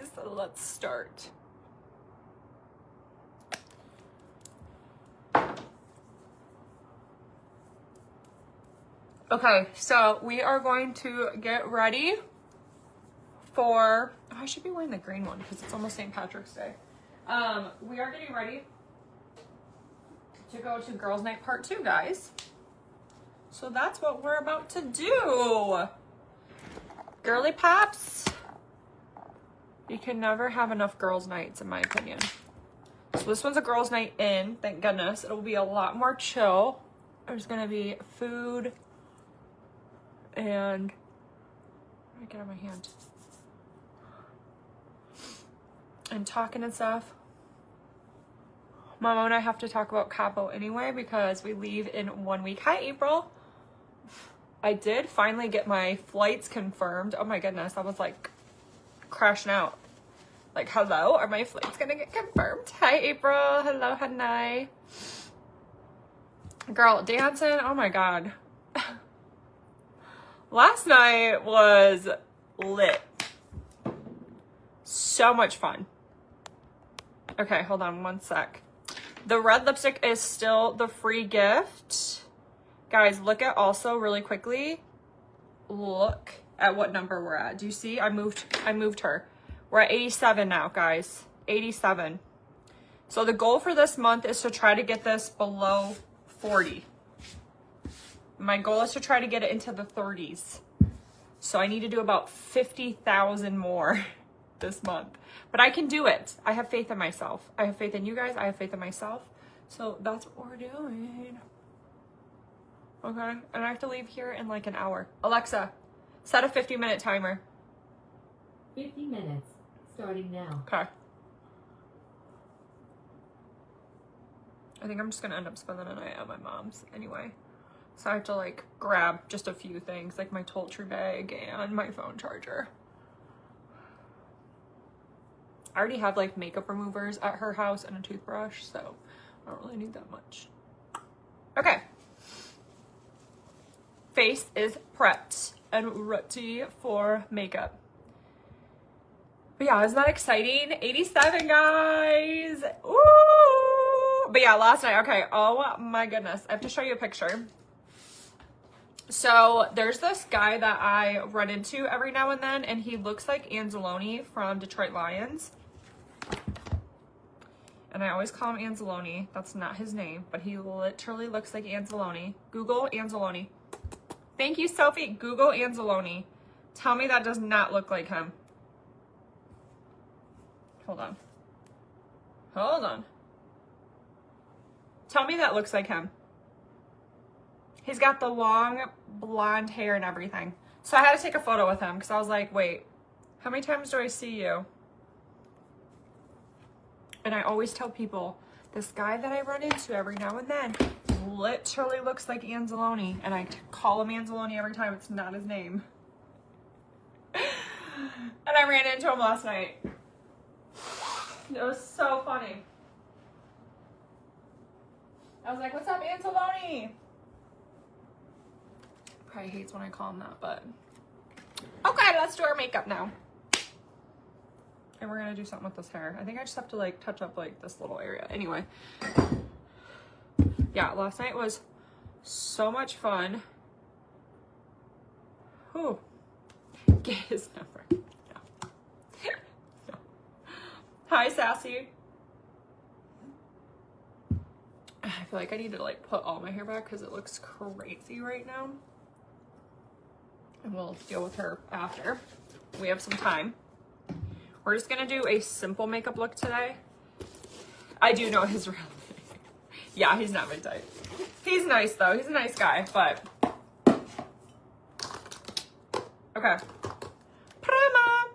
So let's start. Okay, so we are going to get ready for, oh, I should be wearing the green one because it's almost St. Patrick's Day. We are getting ready to go to Girls Night Part 2, guys. So that's what we're about to do. Girly Pops. You can never have enough girls' nights, in my opinion. So this one's a girls' night in, thank goodness. It'll be a lot more chill. There's gonna be food and, let me get on my hand. And talking and stuff. Mama and I have to talk about Cabo anyway because we leave in 1 week. Hi, April. I did finally get my flights confirmed. Oh my goodness, I was like crashing out. Like, hello, are my flights gonna get confirmed? Hi, April. Hello, honey. Girl, dancing, oh my God. Last night was lit. So much fun. Okay, hold on one sec. The red lipstick is still the free gift. Guys, look at also really quickly. Look at what number we're at. Do you see? I moved her. We're at 87 now, guys. 87. So the goal for this month is to try to get this below 40. My goal is to try to get it into the 30s. So I need to do about 50,000 more this month. But I can do it. I have faith in myself. I have faith in you guys. I have faith in myself. So that's what we're doing. Okay. And I have to leave here in like an hour. Alexa, set a 50-minute timer. 50 minutes. Starting now. Okay. I think I'm just gonna end up spending the night at my mom's anyway. So I have to like grab just a few things like my toiletry bag and my phone charger. I already have like makeup removers at her house and a toothbrush, so I don't really need that much. Okay. Face is prepped and ready for makeup. But yeah, isn't that exciting? 87, guys. Ooh. But yeah, last night, okay. Oh my goodness. I have to show you a picture. So there's this guy that I run into every now and then, and he looks like Anzalone from Detroit Lions. And I always call him Anzalone. That's not his name, but he literally looks like Anzalone. Google Anzalone. Thank you, Sophie. Google Anzalone. Tell me that does not look like him. Hold on. Hold on. Tell me that looks like him. He's got the long blonde hair and everything. So I had to take a photo with him because I was like, wait, how many times do I see you? And I always tell people, this guy that I run into every now and then literally looks like Anzalone. And I call him Anzalone every time. It's not his name. And I ran into him last night. It was so funny. I was like, what's up, Anzalone? Probably hates when I call him that, but. Okay, let's do our makeup now. And we're gonna do something with this hair. I think I just have to like touch up like this little area. Anyway. Yeah, last night was so much fun. Whew. Get his number. No. Hi, Sassy. I feel like I need to like put all my hair back because it looks crazy right now. And we'll deal with her after. We have some time. We're just gonna do a simple makeup look today. I do know his real name. Yeah, he's not my type. He's nice though. He's a nice guy, but okay. Prima.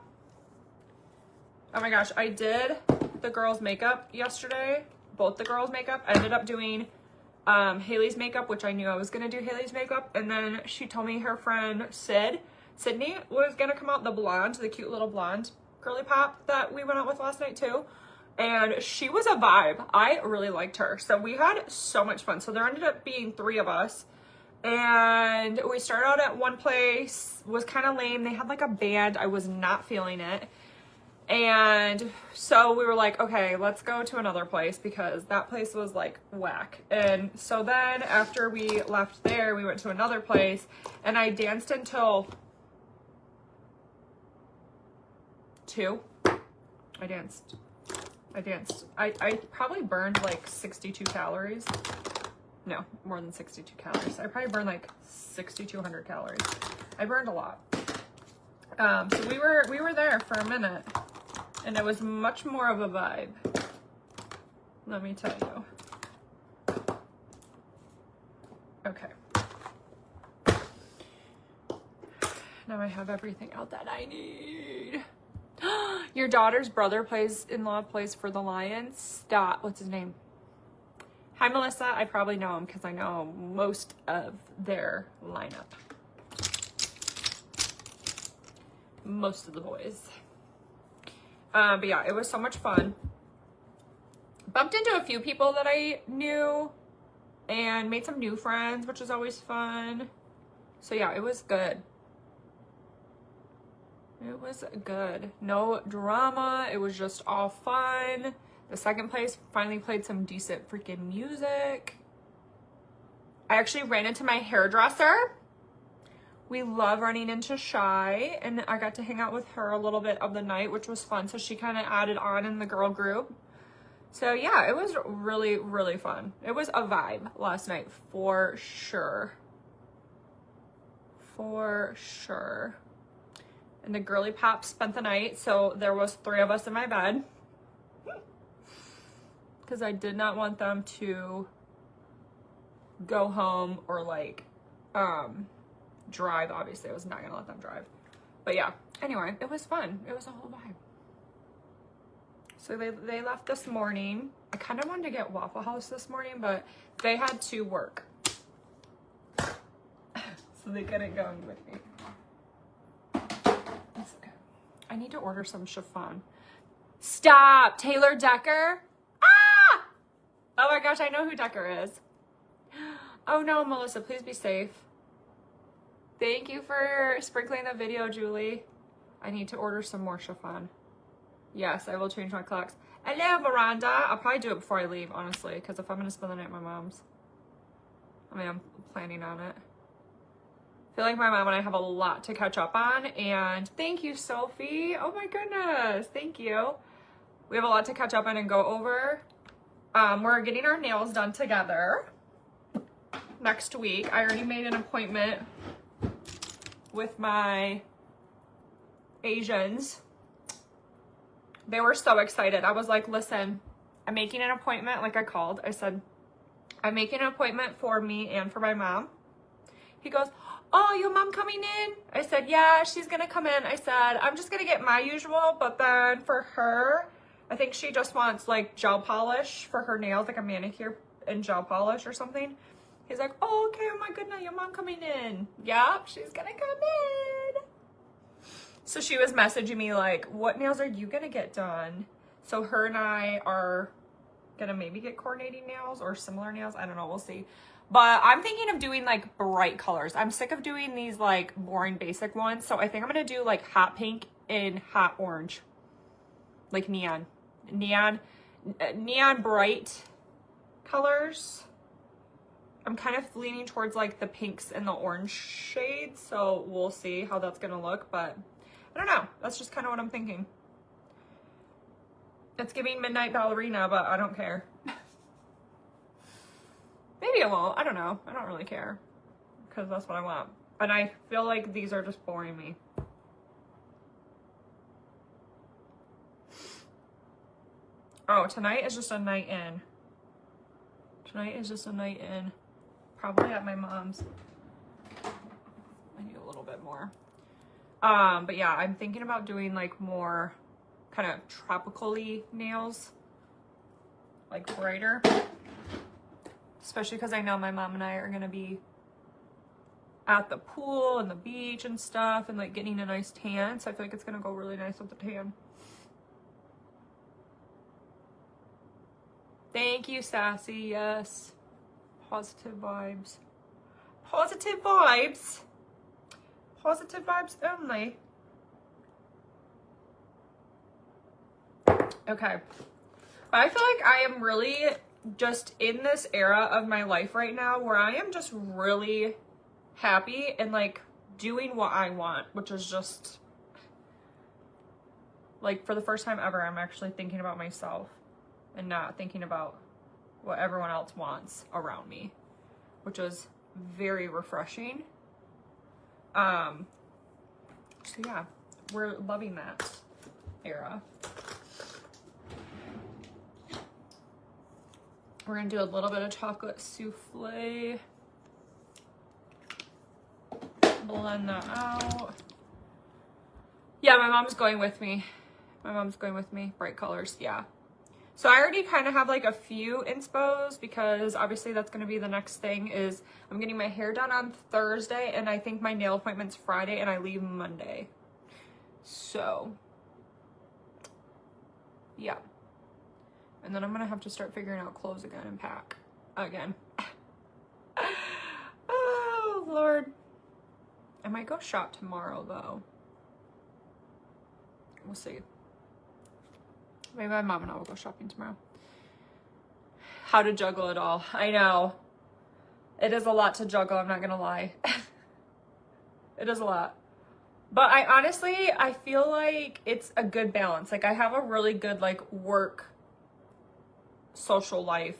Oh my gosh, I did the girls' makeup yesterday. Both the girls' makeup. I ended up doing Haley's makeup, which I knew I was gonna do Haley's makeup, and then she told me her friend Sydney was gonna come out, the blonde, the cute little blonde girly pop that we went out with last night too, and she was a vibe. I really liked her, so we had so much fun. So there ended up being 3 of us, and we started out at one place. Was kind of lame. They had like a band. I was not feeling it. And so we were like, okay, let's go to another place because that place was like whack. And so then after we left there, we went to another place and I danced until 2. I danced. I probably burned like 62 calories. No, more than 62 calories. I probably burned like 6,200 calories. I burned a lot. So we were there for a minute and it was much more of a vibe. Let me tell you. Okay. Now I have everything out that I need. Your daughter's brother-in-law plays for the Lions. Scott, what's his name? Hi, Melissa. I probably know him because I know most of their lineup. Most of the boys. But yeah, it was so much fun. Bumped into a few people that I knew and made some new friends, which was always fun. So yeah, it was good. It was good. No drama. It was just all fun. The second place finally played some decent freaking music. I actually ran into my hairdresser. We love running into Shy, and I got to hang out with her a little bit of the night, which was fun. So she kind of added on in the girl group. So yeah, it was really, really fun. It was a vibe last night for sure. For sure. And the girly pops spent the night, so there was 3 of us in my bed. Because I did not want them to go home or like drive. Obviously, I was not gonna let them drive. But yeah, anyway, it was fun. It was a whole vibe. So they left this morning. I kind of wanted to get Waffle House this morning, but they had to work. So they couldn't go with me. That's okay. I need to order some chiffon. Stop! Taylor Decker? Ah! Oh my gosh, I know who Decker is. Oh no, Melissa, please be safe. Thank you for sprinkling the video, Julie. I need to order some more chiffon. Yes, I will change my clocks. Hello, Miranda. I'll probably do it before I leave, honestly, because if I'm going to spend the night at my mom's. I mean, I'm planning on it. I feel like my mom and I have a lot to catch up on, and thank you, Sophie. Oh my goodness, thank you. We have a lot to catch up on and go over. We're getting our nails done together next week. I already made an appointment with my Asians. They were so excited. I was like, listen, I'm making an appointment. Like I called, I said, I'm making an appointment for me and for my mom. He goes, oh, your mom coming in? I said, yeah, she's gonna come in. I said, I'm just gonna get my usual, but then for her, I think she just wants like gel polish for her nails, like a manicure and gel polish or something. He's like, oh, okay, oh my goodness, your mom coming in. Yep, she's gonna come in. So she was messaging me like, what nails are you gonna get done? So her and I are gonna maybe get coordinating nails or similar nails. I don't know, we'll see. But I'm thinking of doing like bright colors. I'm sick of doing these like boring basic ones. So I think I'm gonna do like hot pink and hot orange. Like neon bright colors. I'm kind of leaning towards like the pinks and the orange shades. So we'll see how that's gonna look, but I don't know. That's just kind of what I'm thinking. It's giving midnight ballerina, but I don't care. Maybe it won't. I don't know. I don't really care because that's what I want. And I feel like these are just boring me. Oh, tonight is just a night in. Tonight is just a night in. Probably at my mom's. I need a little bit more. But yeah, I'm thinking about doing like more kind of tropical-y nails. Like brighter. Especially because I know my mom and I are going to be at the pool and the beach and stuff and like getting a nice tan. So I feel like it's going to go really nice with the tan. Thank you, Sassy. Yes. Positive vibes. Positive vibes. Positive vibes only. Okay. But I feel like I am really just in this era of my life right now where I am just really happy and like doing what I want, which is just like for the first time ever, I'm actually thinking about myself and not thinking about what everyone else wants around me, which is very refreshing. So yeah, we're loving that era. We're gonna do a little bit of chocolate souffle. Blend that out. Yeah, my mom's going with me. My mom's going with me. Bright colors, yeah. So I already kind of have like a few inspos because obviously that's going to be the next thing is I'm getting my hair done on Thursday and I think my nail appointment's Friday and I leave Monday. So, yeah. And then I'm going to have to start figuring out clothes again and pack again. Oh, Lord. I might go shop tomorrow though. We'll see. Maybe my mom and I will go shopping tomorrow. How to juggle it all. I know. It is a lot to juggle, I'm not gonna lie. It is a lot. But I feel like it's a good balance. Like I have a really good like work, social life,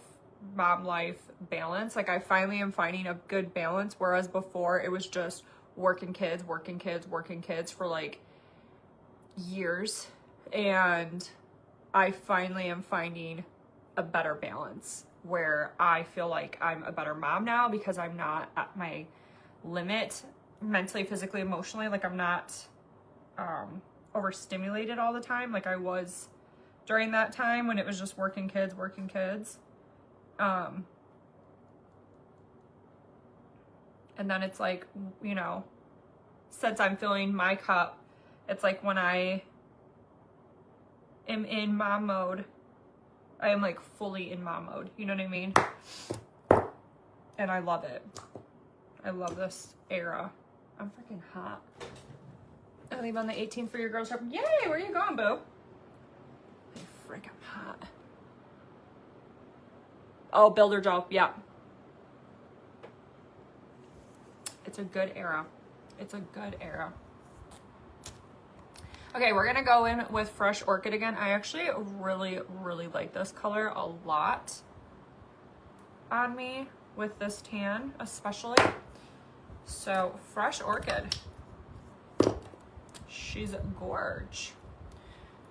mom life balance. Like I finally am finding a good balance. Whereas before it was just working kids for like years. And I finally am finding a better balance where I feel like I'm a better mom now because I'm not at my limit mentally, physically, emotionally. Like I'm not overstimulated all the time like I was during that time when it was just working kids. And then it's like, you know, since I'm filling my cup, it's like when I am in mom mode, I am like fully in mom mode. You know what I mean? And I love it. I love this era. I'm freaking hot. I leave on the 18th for your girls trip. Yay! Where are you going, boo? I freaking hot. Oh, builder job. Yeah. It's a good era. It's a good era. Okay, we're gonna go in with Fresh Orchid again. I actually really, really like this color a lot on me with this tan, especially. So, Fresh Orchid. She's gorge.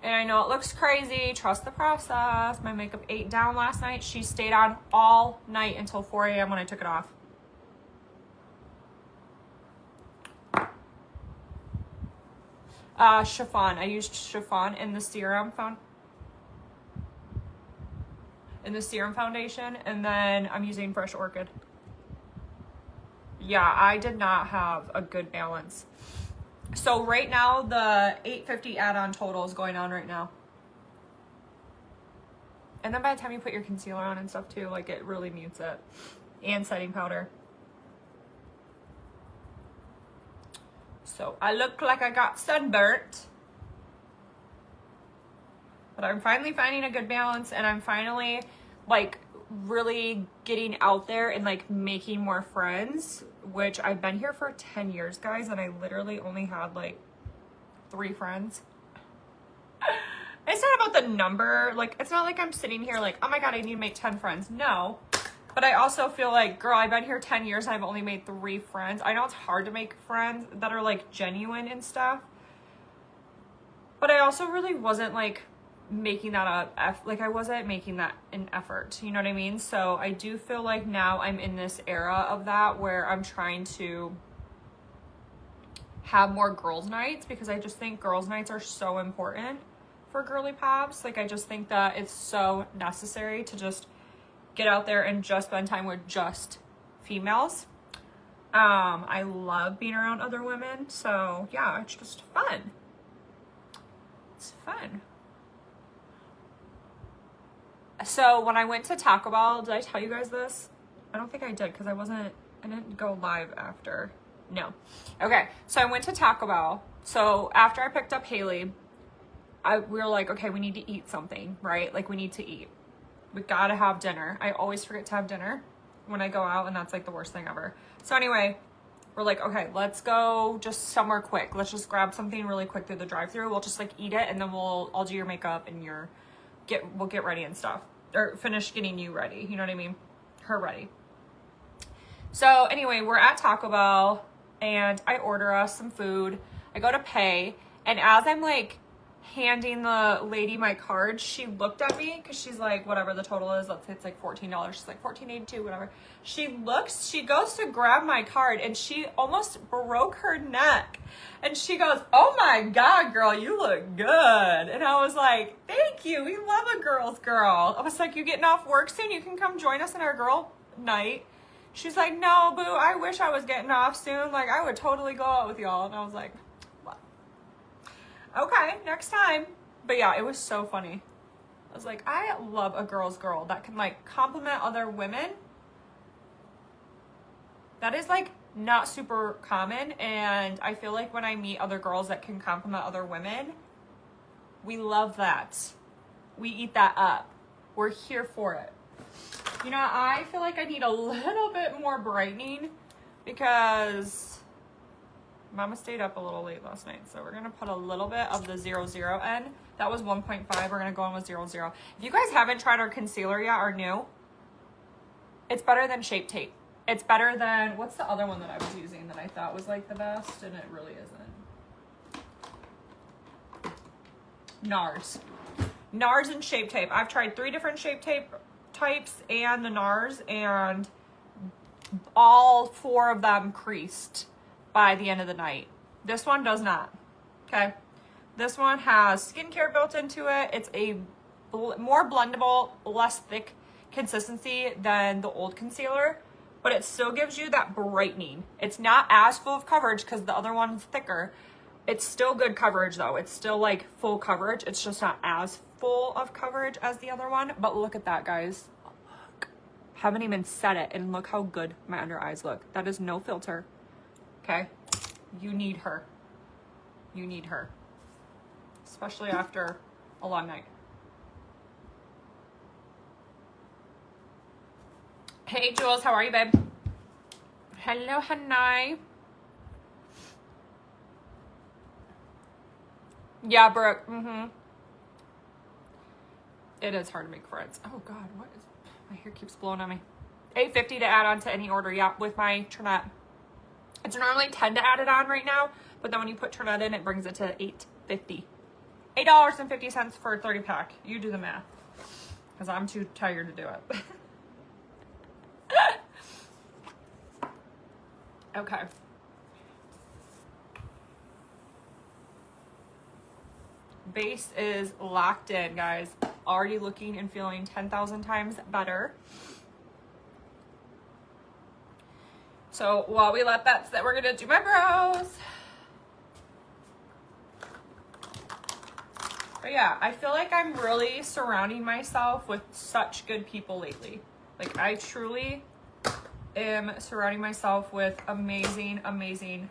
And I know it looks crazy. Trust the process. My makeup ate down last night. She stayed on all night until 4 a.m. when I took it off. Chiffon. I used chiffon in the serum foundation, and then I'm using Fresh Orchid. Yeah, I did not have a good balance. So right now the $8.50 add-on total is going on right now. And then by the time you put your concealer on and stuff too, like it really mutes it. And setting powder. So I look like I got sunburnt. But I'm finally finding a good balance, and I'm finally like really getting out there and like making more friends, which I've been here for 10 years, guys, and I literally only had like 3 friends. It's not about the number. Like, it's not like I'm sitting here like, oh my God, I need to make 10 friends. No. But I also feel like, girl, I've been here 10 years and I've only made 3 friends. I know it's hard to make friends that are like genuine and stuff. But I also really wasn't like making that I wasn't making that an effort. You know what I mean? So I do feel like now I'm in this era of that where I'm trying to have more girls' nights because I just think girls' nights are so important for girly pops. Like, I just think that it's so necessary to just get out there and just spend time with just females. I love being around other women. So yeah, it's just fun. It's fun. So when I went to Taco Bell, did I tell you guys this? I don't think I did because I didn't go live after. No. Okay, so I went to Taco Bell. So after I picked up Haley, we were like, okay, we need to eat something, right? Like we need to eat. We gotta have dinner. I always forget to have dinner when I go out, and that's like the worst thing ever. So anyway, we're like, okay, let's go just somewhere quick. Let's just grab something really quick through the drive-thru. We'll just like eat it, and then I'll do your makeup and we'll get ready and stuff, or finish getting you ready. You know what I mean? Her ready. So anyway, we're at Taco Bell, and I order us some food. I go to pay, and as I'm like handing the lady my card, she looked at me because she's like, whatever the total is, let's say it's like $14. She's like $14.82, whatever. She goes to grab my card, and she almost broke her neck. And she goes, oh my God, girl, you look good. And I was like, thank you. We love a girl's girl. I was like, you getting off work soon? You can come join us in our girl night. She's like, no, boo, I wish I was getting off soon. Like, I would totally go out with y'all. And I was like, what? Okay, next time. But yeah, it was so funny. I was like, I love a girl's girl that can like compliment other women. That is like not super common, and I feel like when I meet other girls that can compliment other women, we love that. We eat that up. We're here for it. You know, I feel like I need a little bit more brightening because Mama stayed up a little late last night, so we're gonna put a little bit of the 00 in. That was 1.5. We're gonna go in with 00. If you guys haven't tried our concealer yet, our new, it's better than Shape Tape. It's better than, what's the other one that I was using that I thought was like the best, and it really isn't. NARS and Shape Tape. I've tried 3 different Shape Tape types and the NARS, and all 4 of them creased by the end of the night. This one does not, okay? This one has skincare built into it. It's a more blendable, less thick consistency than the old concealer, but it still gives you that brightening. It's not as full of coverage because the other one's thicker. It's still good coverage though. It's still like full coverage. It's just not as full of coverage as the other one. But look at that, guys. Look. Haven't even set it, and look how good my under eyes look. That is no filter. Okay? You need her. You need her. Especially after a long night. Hey, Jules, how are you, babe? Hello, honey. Yeah, Brooke. It is hard to make friends. Oh, God, what is... My hair keeps blowing on me. $8.50 to add on to any order. Yeah, with my Trinette. It's normally $10 to add it on right now, but then when you put Trinette in, it brings it to $8.50. $8.50 for a 30-pack. You do the math. Because I'm too tired to do it. Okay. Base is locked in, guys. Already looking and feeling 10,000 times better. So while we let that sit, we're gonna do my brows. But yeah, I feel like I'm really surrounding myself with such good people lately. Like, I truly am surrounding myself with amazing, amazing,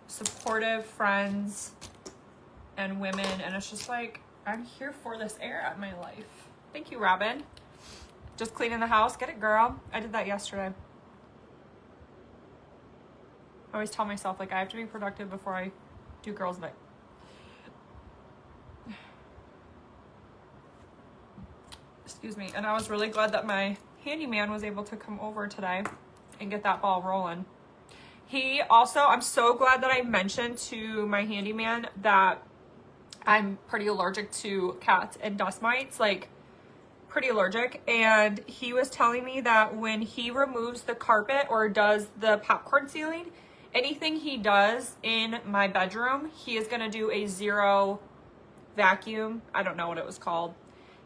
supportive friends and women, and it's just like, I'm here for this era of my life. Thank you, Robin. Just cleaning the house. Get it, girl. I did that yesterday. I always tell myself, like, I have to be productive before I do girls' night. Excuse me. And I was really glad that my handyman was able to come over today and get that ball rolling. He also, I'm so glad that I mentioned to my handyman that I'm pretty allergic to cats and dust mites, like pretty allergic. And he was telling me that when he removes the carpet or does the popcorn ceiling, anything he does in my bedroom, he is going to do a 0 vacuum. I don't know what it was called.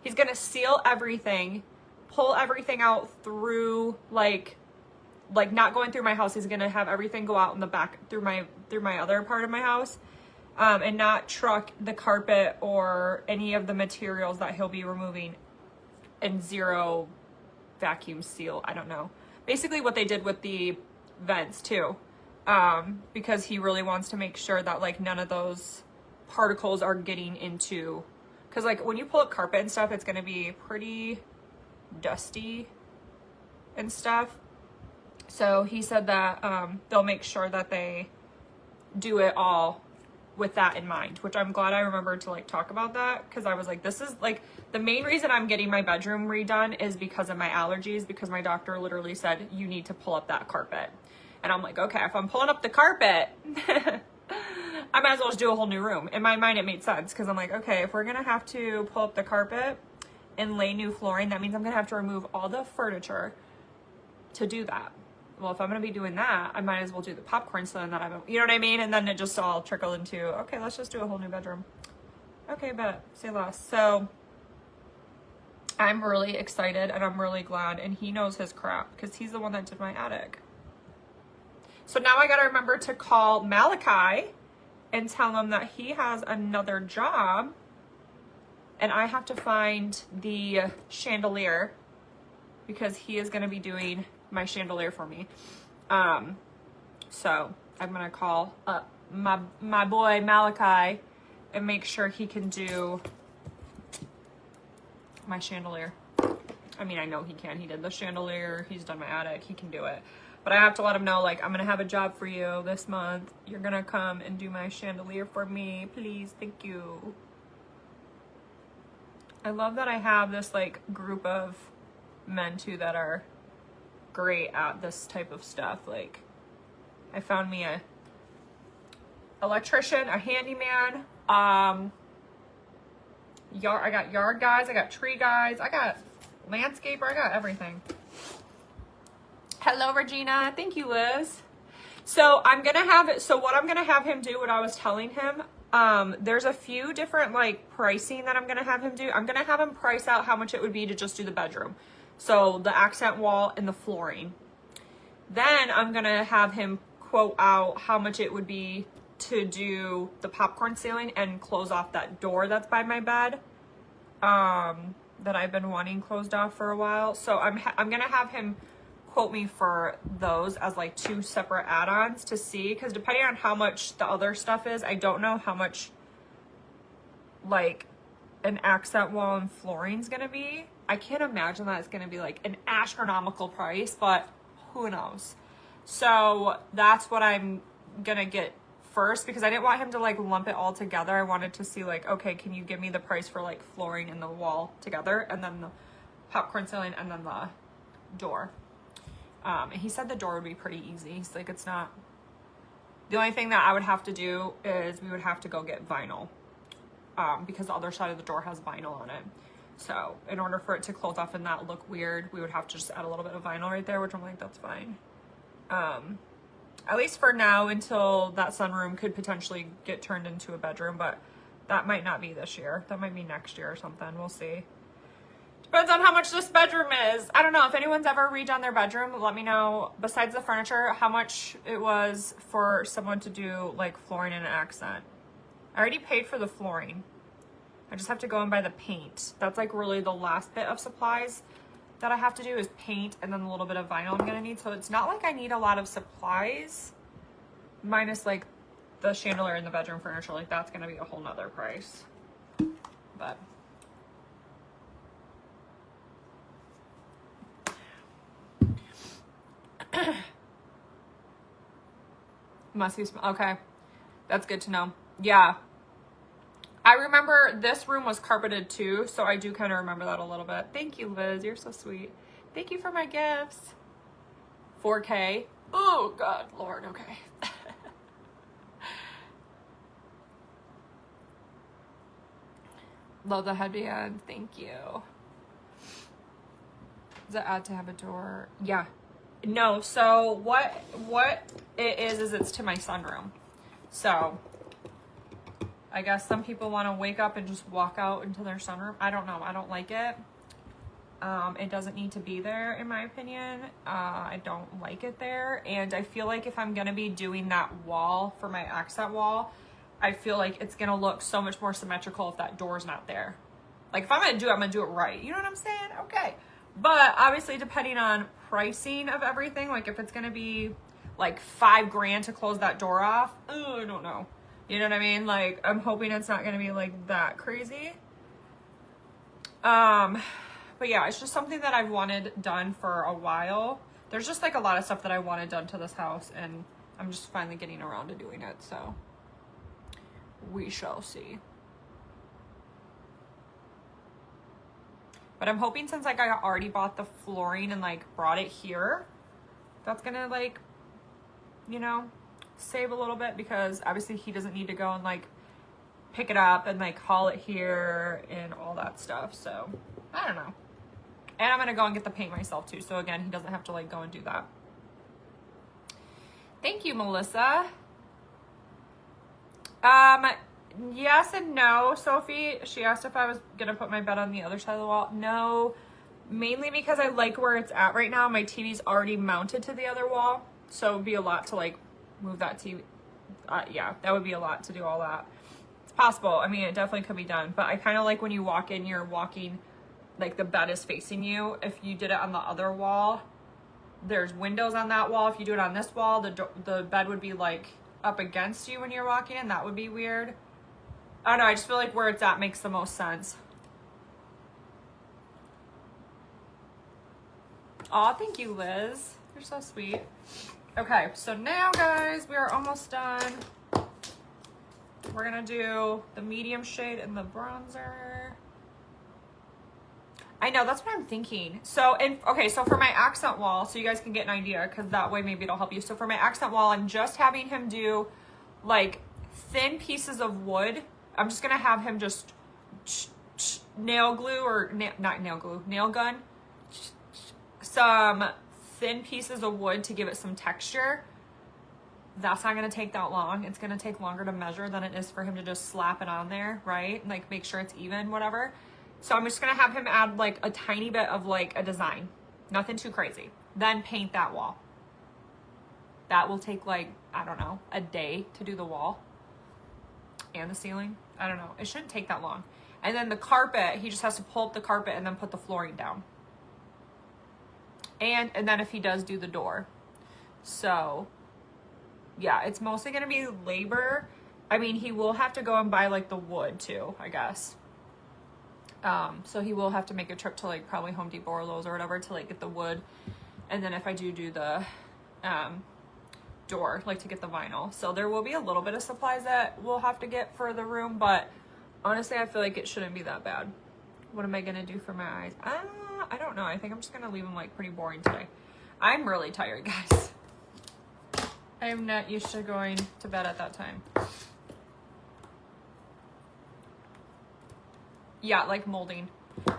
He's going to seal everything, pull everything out through like not going through my house. He's going to have everything go out in the back through my other part of my house, and not truck the carpet or any of the materials that he'll be removing, and 0 vacuum seal. I don't know. Basically what they did with the vents too, because he really wants to make sure that like none of those particles are getting into, because like when you pull up carpet and stuff, it's going to be pretty dusty and stuff. So he said that they'll make sure that they do it all with that in mind, which I'm glad I remembered to like talk about that, because I was like, this is like the main reason I'm getting my bedroom redone is because of my allergies, because my doctor literally said you need to pull up that carpet. And I'm like, okay, if I'm pulling up the carpet, I might as well just do a whole new room. In my mind, it made sense, because I'm like, okay, if we're gonna have to pull up the carpet and lay new flooring, that means I'm gonna have to remove all the furniture to do that. Well, if I'm gonna be doing that, I might as well do the popcorn ceiling that you know what I mean? And then it just all trickled into, okay, let's just do a whole new bedroom. Okay, bet, say less. So I'm really excited and I'm really glad, and he knows his crap because he's the one that did my attic. So now I gotta remember to call Malachi and tell him that he has another job and I have to find the chandelier, because he is gonna be doing my chandelier for me. So I'm gonna call up my boy Malachi and make sure he can do my chandelier. I mean, I know he can. He did the chandelier, he's done my attic, he can do it. But I have to let him know, like, I'm gonna have a job for you this month. You're gonna come and do my chandelier for me, please, thank you. I love that I have this like group of men too that are great at this type of stuff. Like, I found me a electrician, a handyman, I got yard guys, I got tree guys, I got landscaper, I got everything. Hello, Regina. Thank you, Liz. So I'm gonna have, so what I'm gonna have him do, what I was telling him, there's a few different like pricing that I'm gonna have him do. I'm gonna have him price out how much it would be to just do the bedroom. So the accent wall and the flooring. Then I'm gonna have him quote out how much it would be to do the popcorn ceiling and close off that door that's by my bed, that I've been wanting closed off for a while. So I'm gonna have him quote me for those as like 2 separate add-ons to see, because depending on how much the other stuff is, I don't know how much like an accent wall and flooring is gonna be. I can't imagine that it's gonna be like an astronomical price, but who knows. So that's what I'm gonna get first, because I didn't want him to like lump it all together. I wanted to see like, okay, can you give me the price for like flooring and the wall together, and then the popcorn ceiling, and then the door. And he said the door would be pretty easy. He's like, it's not, the only thing that I would have to do is we would have to go get vinyl, because the other side of the door has vinyl on it. So in order for it to close off and not look weird, we would have to just add a little bit of vinyl right there, which I'm like, that's fine. At least for now, until that sunroom could potentially get turned into a bedroom, but that might not be this year. That might be next year or something. We'll see. Depends on how much this bedroom is. I don't know if anyone's ever redone their bedroom. Let me know, besides the furniture, how much it was for someone to do like flooring and an accent. I already paid for the flooring. I just have to go and buy the paint. That's like really the last bit of supplies that I have to do is paint, and then a little bit of vinyl I'm gonna need. So it's not like I need a lot of supplies, minus like the chandelier and the bedroom furniture. Like that's gonna be a whole nother price. But must be okay. That's good to know. Yeah. I remember this room was carpeted too, so I do kind of remember that a little bit. Thank you, Liz. You're so sweet. Thank you for my gifts. 4K. Oh, God, Lord. Okay. Love the headband. Thank you. Does it add to have a door? Yeah. No, so what it is it's to my sunroom. So I guess some people want to wake up and just walk out into their sunroom. I don't know. I don't like it. It doesn't need to be there, in my opinion. I don't like it there. And I feel like if I'm going to be doing that wall for my accent wall, I feel like it's going to look so much more symmetrical if that door's not there. Like, if I'm going to do it, I'm going to do it right. You know what I'm saying? Okay. But obviously, depending on pricing of everything, like if it's going to be like $5,000 to close that door off, I don't know. You know what I mean? Like, I'm hoping it's not gonna be like that crazy. But yeah, it's just something that I've wanted done for a while. There's just like a lot of stuff that I wanted done to this house, and I'm just finally getting around to doing it, so we shall see. But I'm hoping, since like I already bought the flooring and like brought it here, that's gonna like, you know, save a little bit, because obviously he doesn't need to go and like pick it up and like haul it here and all that stuff. So I don't know. And I'm gonna go and get the paint myself too. So again, he doesn't have to like go and do that. Thank you, Melissa. Yes and no, Sophie. She asked if I was gonna put my bed on the other side of the wall. No, mainly because I like where it's at right now. My TV's already mounted to the other wall, so it would be a lot to like move that TV. Yeah, that would be a lot to do all that. It's possible. I mean, it definitely could be done, but I kind of like when you walk in, you're walking, like the bed is facing you. If you did it on the other wall, there's windows on that wall. If you do it on this wall, the bed would be like up against you when you're walking in. That would be weird. I don't know, I just feel like where it's at makes the most sense. Aw, thank you, Liz. You're so sweet. Okay, so now, guys, we are almost done. We're gonna do the medium shade and the bronzer. I know, that's what I'm thinking. So, okay, so for my accent wall, so you guys can get an idea, because that way maybe it'll help you. So for my accent wall, I'm just having him do like thin pieces of wood. I'm just gonna have him just nail glue, or not nail glue, nail gun, some thin pieces of wood to give it some texture. That's not gonna take that long. It's gonna take longer to measure than it is for him to just slap it on there, right? And like make sure it's even, whatever. So I'm just gonna have him add like a tiny bit of like a design, nothing too crazy. Then paint that wall. That will take like, I don't know, a day to do the wall and the ceiling. I don't know. It shouldn't take that long. And then the carpet, he just has to pull up the carpet and then put the flooring down. And then if he does do the door. So yeah, it's mostly gonna be labor. I mean, he will have to go and buy like the wood too, I guess. So he will have to make a trip to like probably Home Depot or Lowe's or whatever to like get the wood. And then if I do the door, like to get the vinyl. So there will be a little bit of supplies that we'll have to get for the room, but honestly, I feel like it shouldn't be that bad. What am I gonna do for my eyes? I don't know. I think I'm just gonna leave them like pretty boring today. I'm really tired, guys. I am not used to going to bed at that time. Yeah, like molding.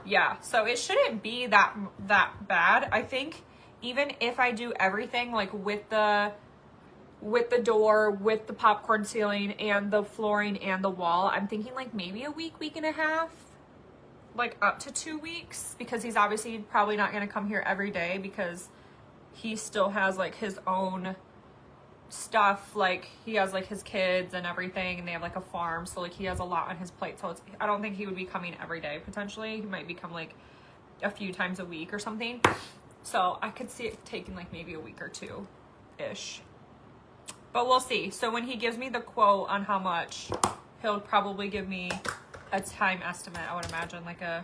Yeah, so it shouldn't be that bad. I think even if I do everything like with the door, with the popcorn ceiling and the flooring and the wall, I'm thinking like maybe a week and a half, like up to 2 weeks, because he's obviously probably not going to come here every day because he still has like his own stuff. Like he has like his kids and everything, and they have like a farm, so like he has a lot on his plate. So I don't think he would be coming every day. Potentially he might become like a few times a week or something. So I could see it taking like maybe a week or two ish, but we'll see. So when he gives me the quote on how much, he'll probably give me a time estimate. I would imagine like I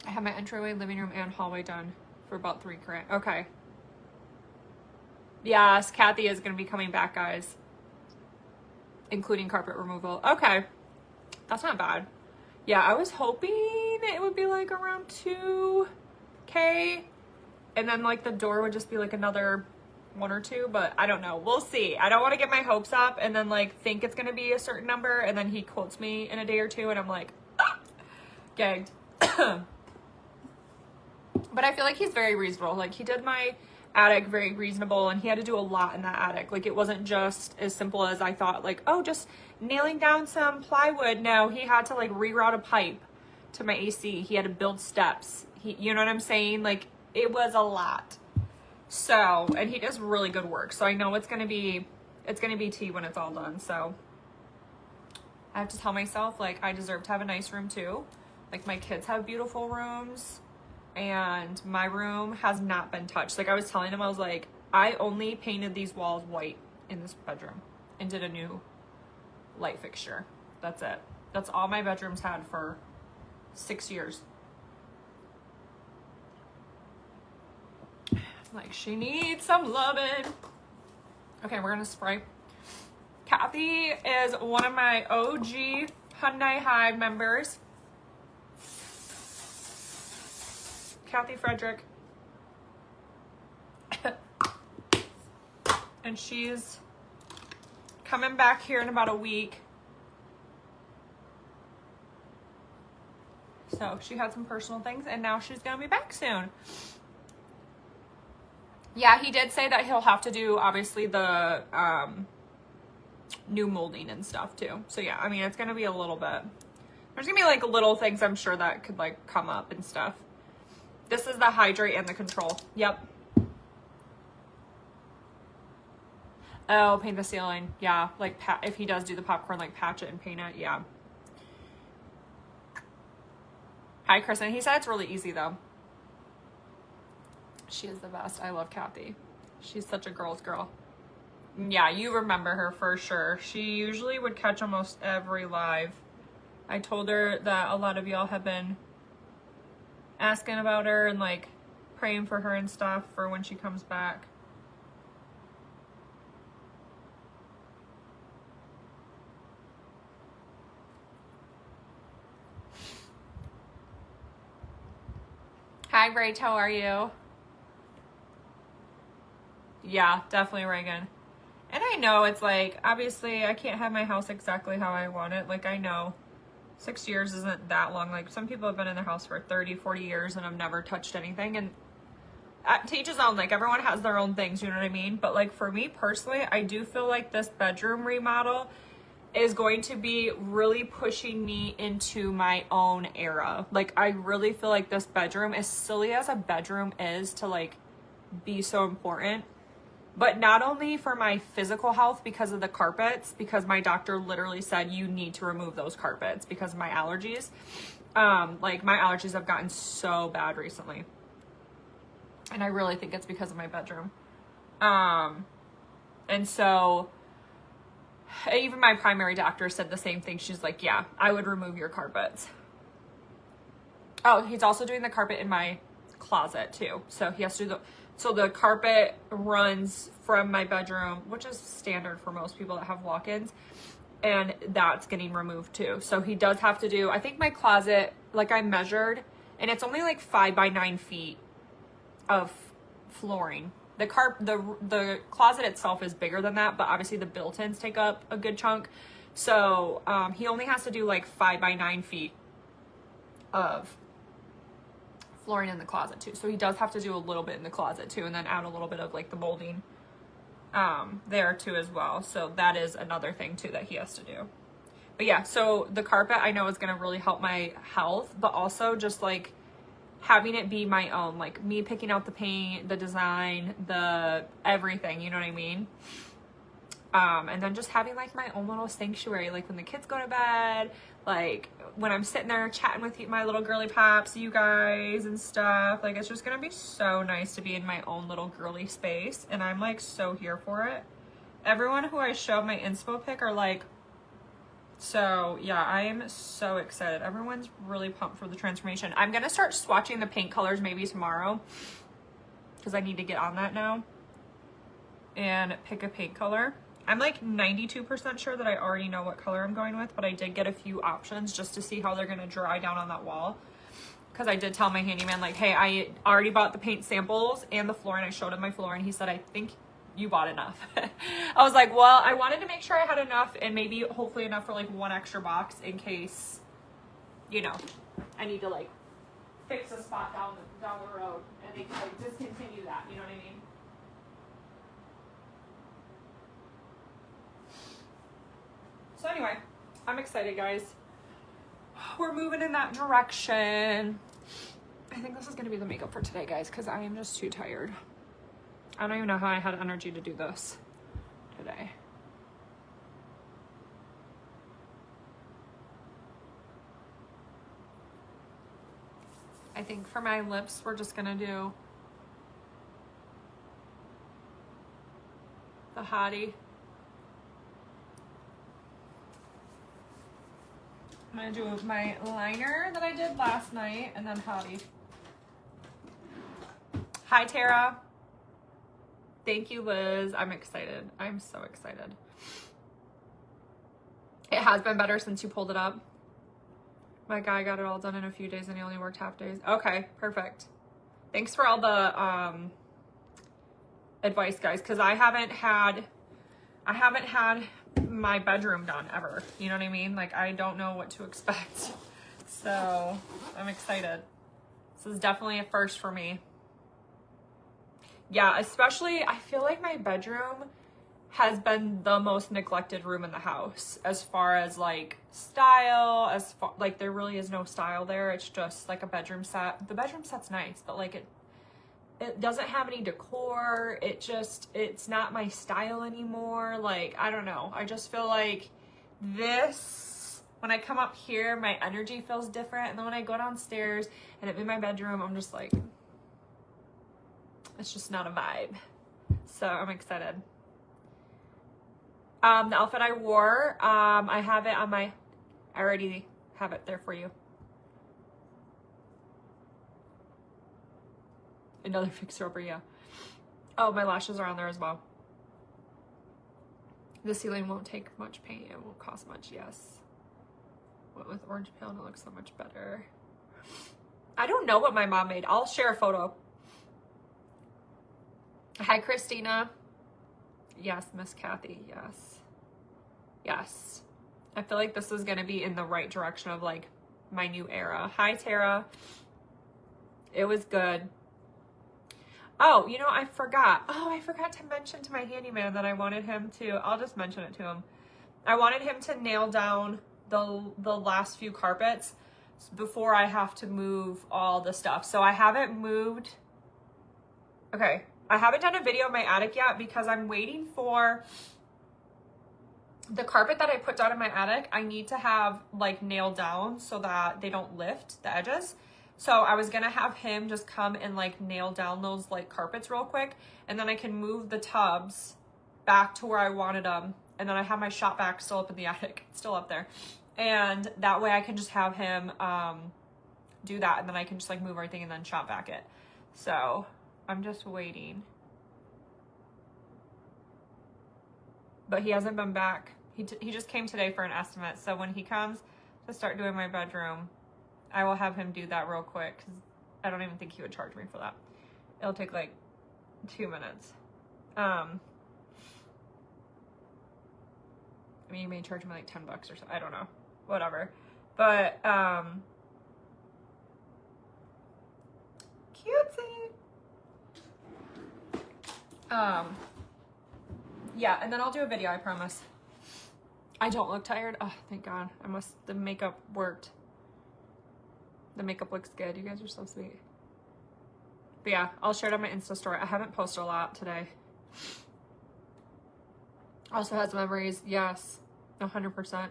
have my entryway, living room, and hallway done for about $3,000. Okay. Yes, Kathy is going to be coming back, guys, including carpet removal. Okay, that's not bad. Yeah, I was hoping it would be like around $2,000, and then like the door would just be like another 1 or 2, but I don't know. We'll see. I don't want to get my hopes up and then like think it's going to be a certain number, and then he quotes me in a day or two and I'm like, ah, gagged. But I feel like he's very reasonable. Like he did my attic very reasonable, and he had to do a lot in that attic. Like it wasn't just as simple as I thought, like, oh, just nailing down some plywood. No, he had to like reroute a pipe to my AC. He had to build steps. You know what I'm saying? Like it was a lot. So, and he does really good work. So I know it's going to be tea when it's all done. So I have to tell myself like I deserve to have a nice room too. Like my kids have beautiful rooms, and my room has not been touched. Like I was telling him, I was like, I only painted these walls white in this bedroom and did a new light fixture. That's it. That's all my bedrooms had for 6 years. Like, she needs some loving. Okay, we're gonna spray. Kathy is one of my OG Hyundai Hive members. Kathy Frederick. And she's coming back here in about a week. So she had some personal things and now she's gonna be back soon. Yeah, he did say that he'll have to do obviously the new molding and stuff too. So yeah, I mean, it's gonna be a little bit. There's gonna be like little things I'm sure that could like come up and stuff. This is the hydrate and the control. Yep. Oh, paint the ceiling. Yeah, like if he does do the popcorn, like patch it and paint it. Yeah. Hi, Kristen. He said it's really easy though. She is the best. I love Kathy. She's such a girl's girl. Yeah, you remember her for sure. She usually would catch almost every live. I told her that a lot of y'all have been asking about her and like praying for her and stuff for when she comes back. Hi, Rach. How are you? Yeah, definitely Reagan. And I know it's like, obviously I can't have my house exactly how I want it. Like I know 6 years isn't that long. Like some people have been in their house for 30, 40 years and have never touched anything. And to each his own, like everyone has their own things, you know what I mean? But like for me personally, I do feel like this bedroom remodel is going to be really pushing me into my own era. Like I really feel like this bedroom, as silly as a bedroom is to like be so important, but not only for my physical health because of the carpets, because my doctor literally said you need to remove those carpets because of my allergies. Like my allergies have gotten so bad recently. And I really think it's because of my bedroom. And so even my primary doctor said the same thing. She's like, yeah, I would remove your carpets. Oh, he's also doing the carpet in my closet too. So he has to do so the carpet runs from my bedroom, which is standard for most people that have walk-ins, and that's getting removed too. So he does have to do, I think my closet, like I measured, and it's only like 5 by 9 feet of flooring. The closet itself is bigger than that, but obviously the built-ins take up a good chunk. So he only has to do like 5 by 9 feet of flooring in the closet too. So he does have to do a little bit in the closet too, and then add a little bit of like the molding there too as well. So that is another thing too that he has to do. But yeah, so the carpet I know is going to really help my health, but also just like having it be my own, like me picking out the paint, the design, the everything, you know what I mean? And then just having like my own little sanctuary, like when the kids go to bed, like when I'm sitting there chatting with my little girly pops, you guys and stuff, like it's just gonna be so nice to be in my own little girly space, and I'm like so here for it. Everyone who I showed my inspo pic are like, so yeah, I am so excited. Everyone's really pumped for the transformation. I'm gonna start swatching the paint colors maybe tomorrow because I need to get on that now and pick a paint color. I'm like 92% sure that I already know what color I'm going with, but I did get a few options just to see how they're gonna dry down on that wall. Because I did tell my handyman, like, hey, I already bought the paint samples and the floor, and I showed him my floor, and he said, I think you bought enough. I was like, well, I wanted to make sure I had enough, and maybe hopefully enough for like one extra box in case, you know, I need to like fix a spot down the road, and they can like discontinue that, you know what I mean? So anyway, I'm excited, guys. We're moving in that direction. I think this is gonna be the makeup for today, guys, because I am just too tired. I don't even know how I had energy to do this today. I think for my lips, we're just gonna do A hottie. I'm gonna do my liner that I did last night and then hottie. Hi, Tara. Thank you, Liz. I'm excited. I'm so excited. It has been better since you pulled it up. My guy got it all done in a few days and he only worked half days. Okay, perfect. Thanks for all the advice, guys, because I haven't had my bedroom done ever. You know what I mean? Like, I don't know what to expect. So I'm excited. This is definitely a first for me. Yeah, especially I feel like my bedroom has been the most neglected room in the house as far as like style, as far like there really is no style there. It's just like a bedroom set. The bedroom set's nice, but like it doesn't have any decor. It's not my style anymore. Like, I don't know. I just feel like this, when I come up here, my energy feels different. And then when I go downstairs and I'm in my bedroom, I'm just like, it's just not a vibe. So I'm excited. The outfit I wore, I have it on I already have it there for you. Another fixer-upper, yeah. Oh, my lashes are on there as well. The ceiling won't take much paint. It won't cost much, yes. Went with orange pale and it looks so much better. I don't know what my mom made. I'll share a photo. Hi, Christina. Yes, Miss Kathy, yes. Yes. I feel like this is going to be in the right direction of like my new era. Hi, Tara. It was good. Oh, you know, I forgot. Oh, I forgot to mention to my handyman that I wanted him to, I'll just mention it to him. I wanted him to nail down the last few carpets before I have to move all the stuff. So I haven't moved. Okay. I haven't done a video of my attic yet because I'm waiting for the carpet that I put down in my attic. I need to have like nailed down so that they don't lift the edges. So I was gonna have him just come and like nail down those like carpets real quick, and then I can move the tubs back to where I wanted them. And then I have my shop vac still up in the attic, it's still up there. And that way I can just have him do that, and then I can just like move everything and then shop vac it. So I'm just waiting. But he hasn't been back. He just came today for an estimate. So when he comes to start doing my bedroom, I will have him do that real quick, because I don't even think he would charge me for that. It'll take like 2 minutes. I mean, you may charge me like 10 bucks or so. I don't know. Whatever. But, cutesy. Yeah, and then I'll do a video, I promise. I don't look tired. Oh, thank God. The makeup worked. The makeup looks good. You guys are so sweet. But yeah, I'll share it on my Insta story. I haven't posted a lot today. Also has memories. Yes, 100%.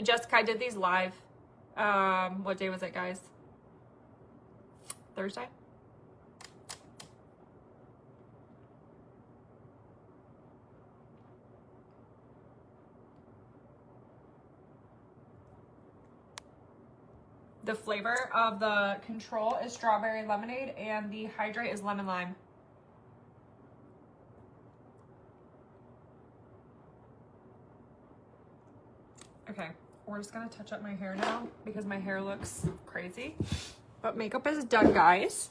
Jessica, I did these live. What day was it, guys? Thursday? The flavor of the Control is strawberry lemonade, and the Hydrate is lemon lime. Okay, we're just gonna touch up my hair now because my hair looks crazy. But makeup is done, guys.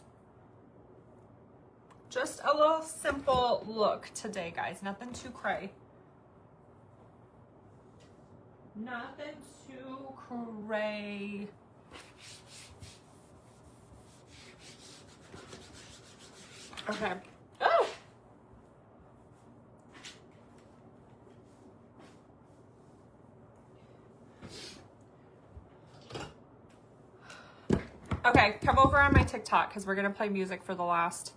Just a little simple look today, guys. Nothing too cray. Nothing too cray. Okay. Oh! Okay, come over on my TikTok because we're going to play music for the last